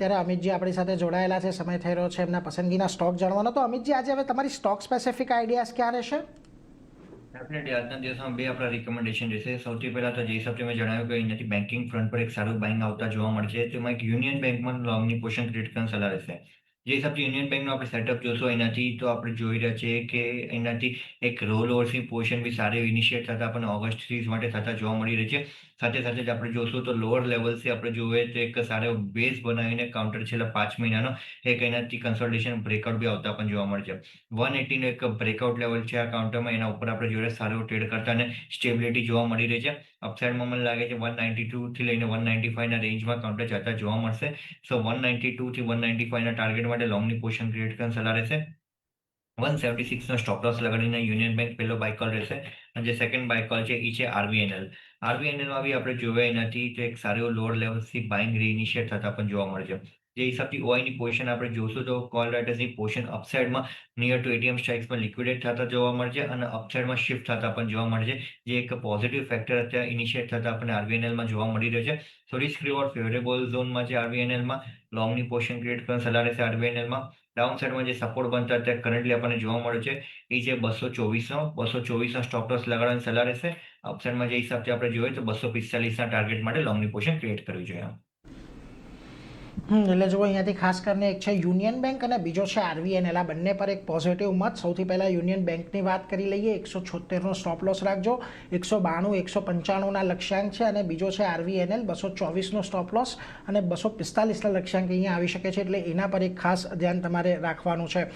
અત્યારે અમિતજી આપણી સાથે જોડાયેલા છે, સમય થઈ રહ્યો છે એમના પસંદગીના સ્ટોક જાણવાનો. તો અમિતજી, આજે હવે તમારી સ્ટોક સ્પેસિફિક આઈડિયાઝ ક્યાં રહેશે? ડેફિનેટલી આજના દિવસમાં બે આપણા રિકમેન્ડેશન રહેશે. સૌથી પહેલા તો જે હિસાબથી મેં જણાવ્યું કે અહીંયાથી બેન્કિંગ ફ્રન્ટ પર એક સારું બાઇંગ આવતા જોવા મળશે, તેમાં એક યુનિયન બેંકમાં લોંગની પોઝિશન ક્રિએટ કરવાની સલાહ રહેશે. જે હિસાબથી યુનિયન બેંકનો આપણે સેટઅપ જોશો એનાથી તો આપણે જોઈ રહ્યા છીએ કે એનાથી એક રોલ ઓવર્સની પોઝિશન બી સારી ઇનિશિએટ થતા આપણને ઓગસ્ટ સીરીઝ માટે થતા જોવા મળી રહી છે. સાથે સાથે જ આપણે જોશું તો લોઅર લેવલ્સથી આપણે જોઈએ તો એક સારો બેઝ બનાવીને કાઉન્ટર છેલ્લા 5 મહિનાનો એક એનાથી કન્સોલિડેશન બ્રેકઆઉટ બી આવતા પણ જોવા મળે છે. 180 નો એક બ્રેકઆઉટ લેવલ છે આ કાઉન્ટરમાં, એના ઉપર આપણે જોઈએ સારો ટ્રેડ કરતા અને સ્ટેબિલિટી જોવા મળી રહી છે. અપસાઇડમાં મને લાગે છે 192 થી લઈને 195 ના રેન્જમાં કાઉન્ટર જતા જોવા મળશે. સો 192 થી 195 ના ટાર્ગેટ માટે લોંગની પોઝિશન ક્રિએટ કરવાની સલાહ રહેશે. 176 નો સ્ટોપ લોસ લગાડીને યુનિયન બેંક પહેલો બાય કોલ રહેશે, અને જે સેકન્ડ બાય કોલ છે એ છે આરબીએનએલ. આરબીએનએલમાં બી આપણે જોઈએ એનાથી તો એક સારો લોઅર લેવલથી બાઇંગ રીઇનિશિએટ થતા પણ જોવા મળે છે. જે હિસાબથી ઓઆઈની પોઝિશન આપણે જોશું તો કોલ રાઇટર્સની પોઝિશન અપસાઇડમાં નિયર ટુ એટીએમ સ્ટ્રાઇક્સમાં લિક્વિડેટ થતા જોવા મળે છે અને અપસાઇડમાં શિફ્ટ થતા પણ જોવા મળે છે. જે એક પોઝિટિવ ફેક્ટર અત્યારે ઇનિશિએટ થતા આપણને આરબીએનએલમાં જોવા મળી રહ્યો છે. સો રિસ્ક રિવોર્ડ ફેવરેબલ ઝોનમાં છે આરબીએનએલમાં. લોંગની પોઝિશન ક્રિએટ કરવાની સલાહ રહેશે આરબીએનએલમાં. ડાઉન સાઇડમાં જે સપોર્ટ બનતા અત્યારે કરન્ટલી આપણને જોવા મળે છે એ છે 224નો સ્ટોપ લોસ લગાડવાની સલાહ રહેશે. અપસાઇડમાં જે હિસાબથી આપણે જોઈએ તો 245 ના ટાર્ગેટ માટે લોંગની પોઝિશન ક્રિએટ કરવી જોઈએ. એટલે જુઓ, અહીંયાથી ખાસ કરીને એક છે યુનિયન બેંક અને બીજો છે આરબીએનએલ. આ બંને પર એક પોઝિટિવ મત. સૌથી પહેલાં યુનિયન બેંકની વાત કરી લઈએ. 176નો સ્ટોપ લોસ રાખજો. 192, 195ના લક્ષ્યાંક છે, અને બીજો છે આરબીએનએલ 224નો સ્ટોપ લોસ અને 245ના લક્ષ્યાંક અહીંયા આવી શકે છે, એટલે એના પર એક ખાસ ધ્યાન તમારે રાખવાનું છે.